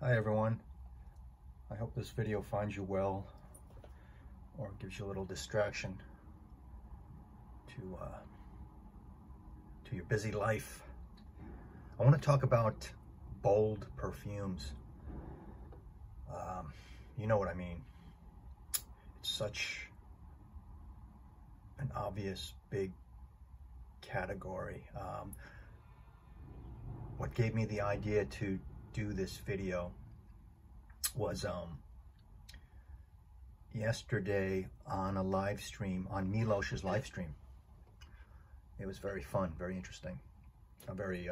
Hi everyone, I hope this video finds you well or gives you a little distraction to your busy life. I want to talk about bold perfumes. You know what I mean. It's such an obvious big category. What gave me the idea to do this video was yesterday on a live stream, on Milosh's live stream. It was very fun, very interesting, very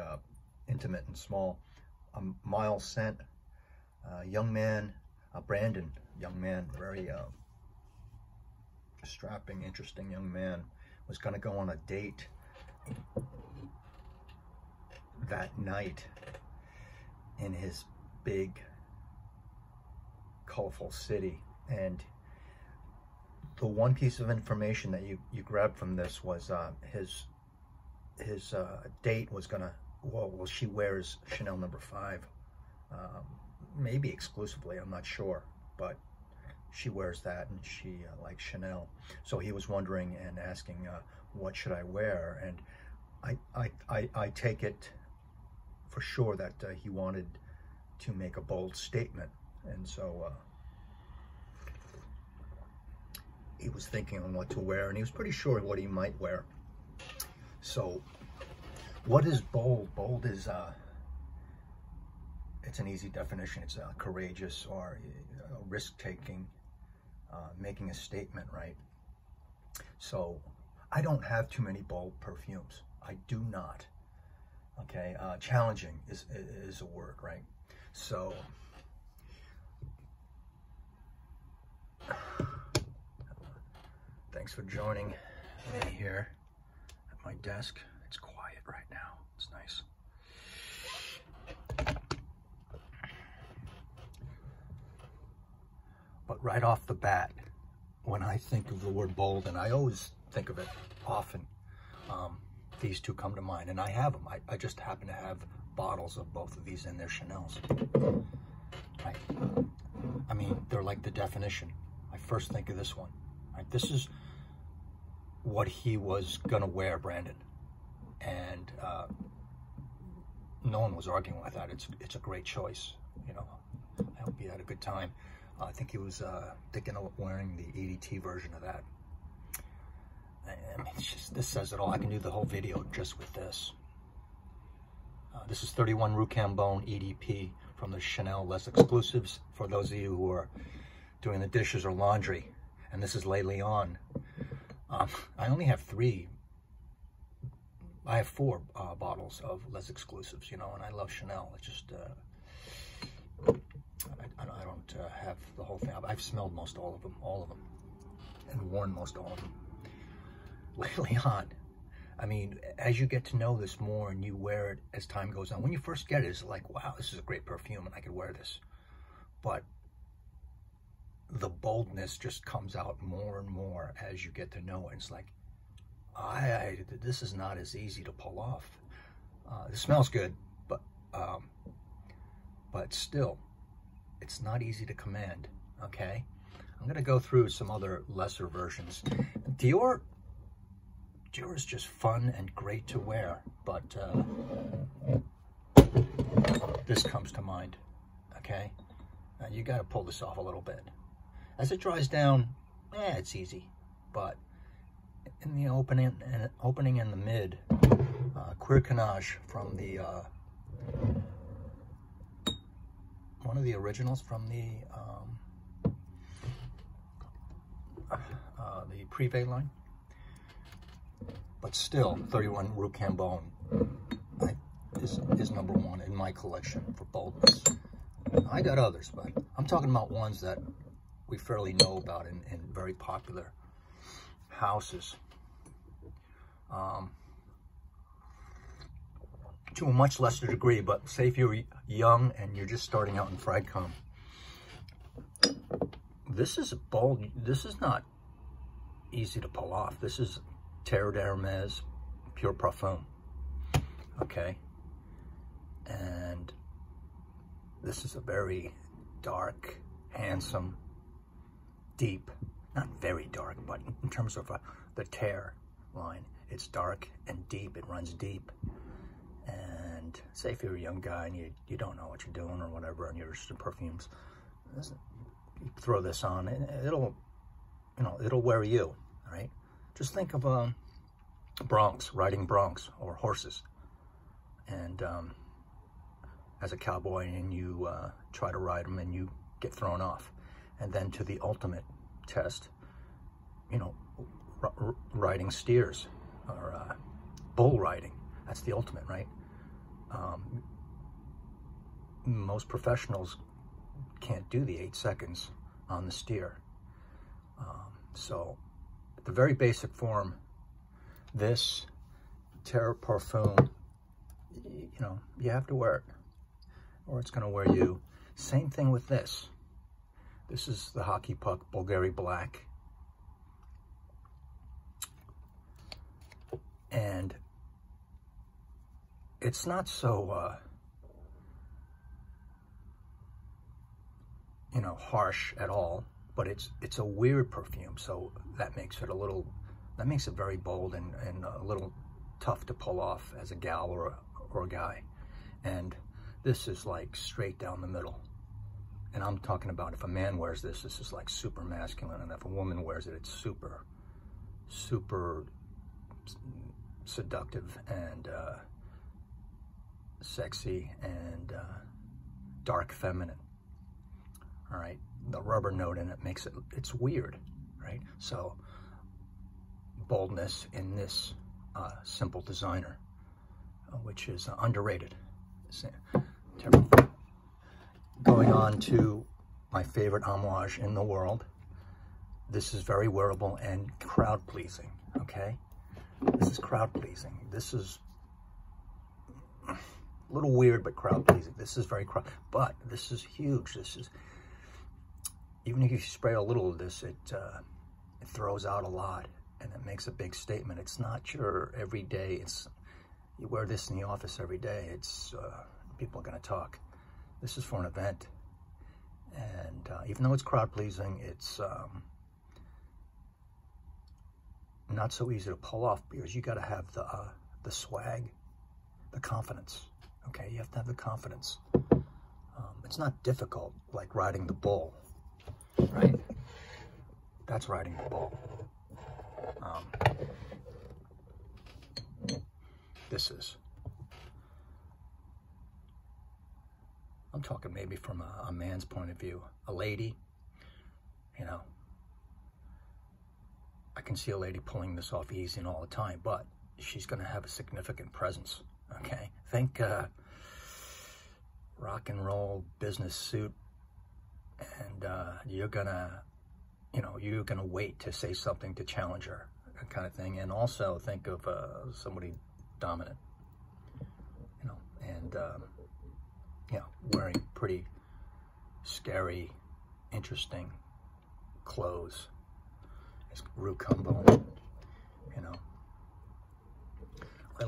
intimate and small. Miles sent a young man, Brandon, young man, very strapping, interesting young man, was going to go on a date that night in his big, colorful city. And the one piece of information that you grabbed from this was his date was gonna, well, she wears Chanel No. 5, maybe exclusively, I'm not sure, but she wears that and she likes Chanel. So he was wondering and asking, what should I wear? And I take it for sure that he wanted to make a bold statement, and so he was thinking on what to wear, and he was pretty sure what he might wear. So what is bold? Bold is it's an easy definition. It's courageous or risk-taking, making a statement, right? So I don't have too many bold perfumes. I do not. Okay, challenging is a word, right? So thanks for joining me here at my desk. It's quiet right now. It's nice. But right off the bat, when I think of the word bold, and I always think of it often, these two come to mind, and I have them. I just happen to have bottles of both of these in their Chanels. Right? I mean, they're like the definition. I first think of this one. Right? This is what he was gonna wear, Brandon, and no one was arguing with that. It's a great choice. You know, I hope he had a good time. I think he was thinking of wearing the EDT version of that. I mean, it's just, this says it all. I can do the whole video just with this. This is 31 Rue Cambon EDP from the Chanel Les Exclusives, for those of you who are doing the dishes or laundry. And this is Le Lion. I only have 3. I have 4 bottles of Les Exclusives, you know, and I love Chanel. It's just, I don't have the whole thing. I've smelled most all of them, and worn most all of them. Le Lion, I mean, as you get to know this more and you wear it as time goes on, when you first get it, it's like, wow, this is a great perfume and I could wear this. But the boldness just comes out more and more as you get to know it. It's like, this is not as easy to pull off. It smells good, but still, it's not easy to command, okay? I'm gonna go through some other lesser versions. Dior is just fun and great to wear, but this comes to mind, okay? Now you gotta pull this off a little bit. As it dries down, it's easy, but in the opening in the mid, Cuir Cannage from the one of the originals from the Privé line, but still 31 Rue Cambon is #1 in my collection for boldness. I got others, but I'm talking about ones that we fairly know about in very popular houses. To a much lesser degree, but say if you're young and you're just starting out in Fragcom, this is bold. This is not easy to pull off. This is Terre d'Hermès Pure Parfum, okay? And This is a very dark, handsome, deep, not very dark, but in terms of the Terre line, it's dark and deep. It runs deep. And say if you're a young guy and you don't know what you're doing or whatever, and you're interested in perfumes, you throw this on, and it'll wear you, right? Just think of broncs, riding broncs or horses, and as a cowboy, and you try to ride them and you get thrown off. And then to the ultimate test, you know, riding steers or bull riding. That's the ultimate, right? Most professionals can't do the 8 seconds on the steer. So the very basic form, this Terre Parfum, you know, you have to wear it or it's going to wear you. Same thing with this. This is the Hockey Puck BVLGARI Black. And it's not so, you know, harsh at all, but it's a weird perfume. So that makes it very bold and a little tough to pull off as a gal or a guy. And this is like straight down the middle. And I'm talking about if a man wears this, this is like super masculine. And if a woman wears it, it's super, super seductive and sexy and dark feminine. All right, the rubber note in it makes it's weird, right? So boldness in this simple designer, which is underrated. Going on to my favorite Amouage in the world. This is very wearable and crowd pleasing, okay? This is crowd pleasing. This is a little weird, but crowd pleasing. This is very but this is huge. This is, even if you spray a little of this, it throws out a lot and it makes a big statement. It's not your everyday, you wear this in the office every day. It's, people are gonna talk. This is for an event. And even though it's crowd pleasing, it's not so easy to pull off because you gotta have the swag, the confidence, okay? You have to have the confidence. It's not difficult like riding the bull, right? That's riding the bull. This is. I'm talking maybe from a man's point of view. A lady, you know, I can see a lady pulling this off easy and all the time, but she's going to have a significant presence, okay? Think rock and roll business suit, and you're going to, you know, you're going to wait to say something to challenge her, that kind of thing. And also think of somebody dominant, you know, and you know, wearing pretty scary, interesting clothes. It's Rue Cambon, you know.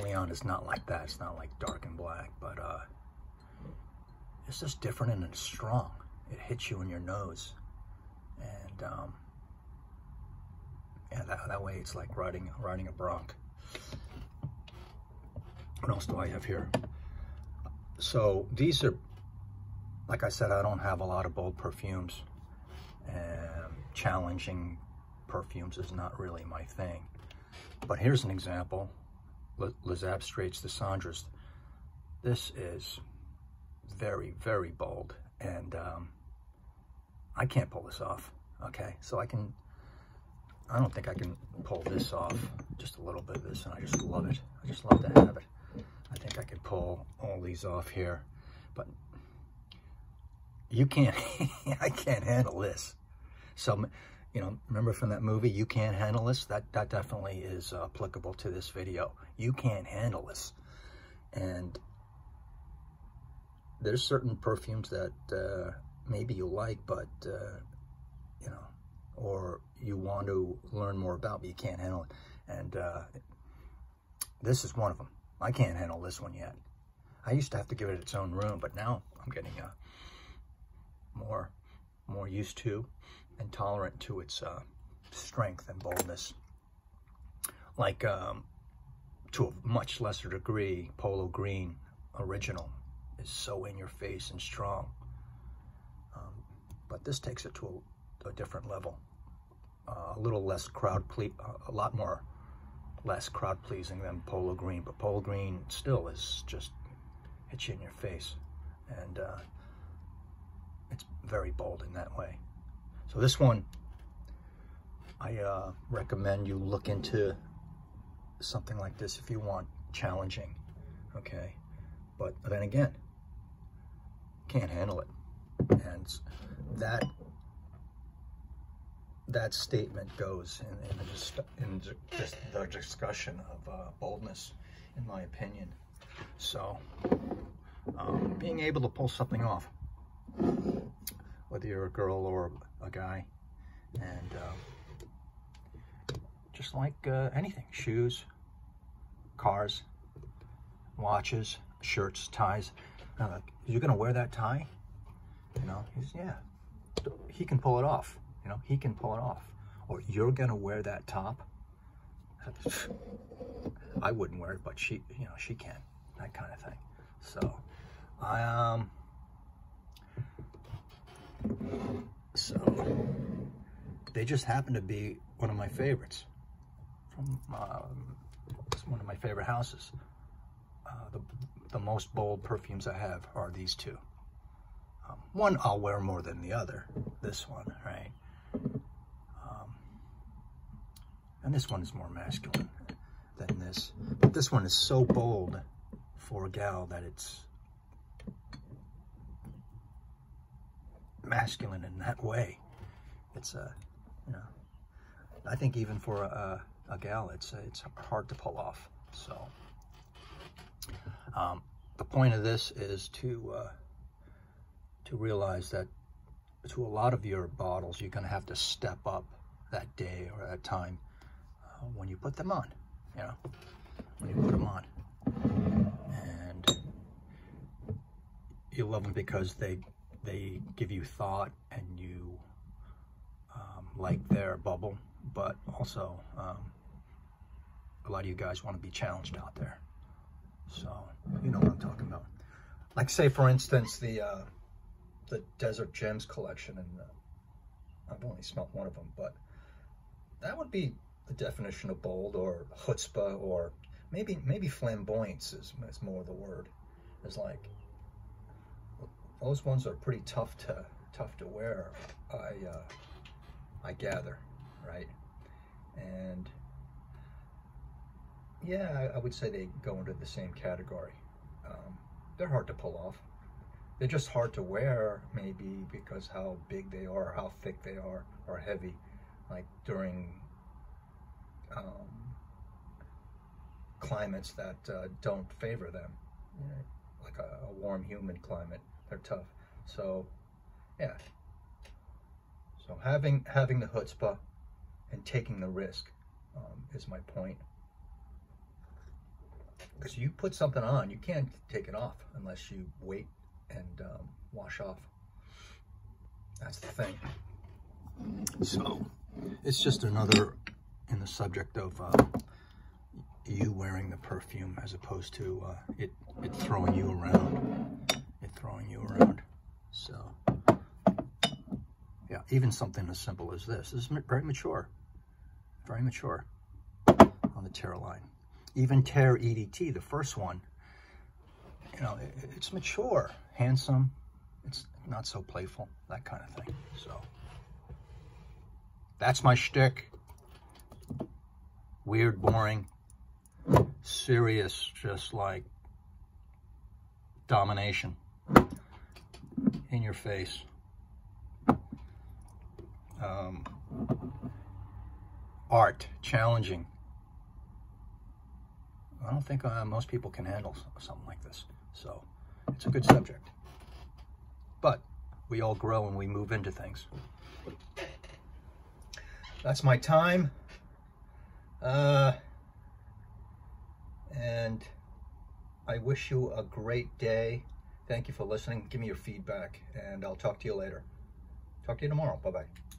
Leon is not like that. It's not like dark and black, but it's just different and it's strong. It hits you in your nose, and yeah, that way it's like riding a bronc. What else do I have here? So these are, like I said, I don't have a lot of bold perfumes, and challenging perfumes is not really my thing. But here's an example, Les Abstraits, the Cendres. This is very, very bold, and I can't pull this off, okay? So I don't think I can pull this off, just a little bit of this, and I just love it. I just love to have it. I think I could pull all these off here, but you can't, I can't handle this. So, you know, remember from that movie, You Can't Handle This? That definitely is applicable to this video. You can't handle this. And there's certain perfumes that maybe you like, but, you know, or you want to learn more about, but you can't handle it. And this is one of them. I can't handle this one yet. I used to have to give it its own room, but now I'm getting more used to and tolerant to its strength and boldness. Like, to a much lesser degree, Polo Green Original is so in your face and strong. But this takes it to a different level. A little less a lot more less crowd pleasing than Polo Green, but Polo Green still is just hits you in your face, and it's very bold in that way. So this one, I recommend you look into something like this if you want challenging, okay? But then again, can't handle it, and that statement goes in just the discussion of boldness, in my opinion. So, being able to pull something off, whether you're a girl or a guy, and just like anything, shoes, cars, watches, shirts, ties. You're gonna wear that tie? You know, yeah, he can pull it off. You know, he can pull it off. Or you're gonna wear that top? I wouldn't wear it, but she, you know, she can. That kind of thing. So, they just happen to be one of my favorites from one of my favorite houses. The most bold perfumes I have are these two. One I'll wear more than the other. This one, right? And this one is more masculine than this. But this one is so bold for a gal that it's masculine in that way. It's you know, I think even for a gal, it's hard to pull off. So the point of this is to realize that to a lot of your bottles, you're going to have to step up that day or that time when you put them on, you know, when you put them on. And you love them because they give you thought and you like their bubble, but also a lot of you guys want to be challenged out there. So you know what I'm talking about. Like, say for instance, the Desert Gems collection, and I've only smelled one of them, but that would be the definition of bold, or chutzpah, or maybe flamboyance is more the word. It's like, those ones are pretty tough to wear, I gather, right? And yeah, I would say they go into the same category. They're hard to pull off. They're just hard to wear, maybe because how big they are, how thick they are, or heavy. Like during climates that don't favor them, you know, like a warm, humid climate, they're tough. So, yeah. So having the chutzpah and taking the risk is my point. Because you put something on, you can't take it off unless you wait and wash off. That's the thing. So it's just another in the subject of you wearing the perfume as opposed to it throwing you around. So yeah, even something as simple as this is very mature on the Terre line. Even Terre EDT, the first one, you know, it's mature, handsome, it's not so playful, that kind of thing. So that's my shtick. Weird, boring, serious, just like domination, in your face. Art, challenging. I don't think most people can handle something like this. So it's a good subject. But we all grow and we move into things. That's my time. And I wish you a great day Thank you for listening. Give me your feedback, and I'll talk to you later. Talk to you tomorrow. Bye-bye.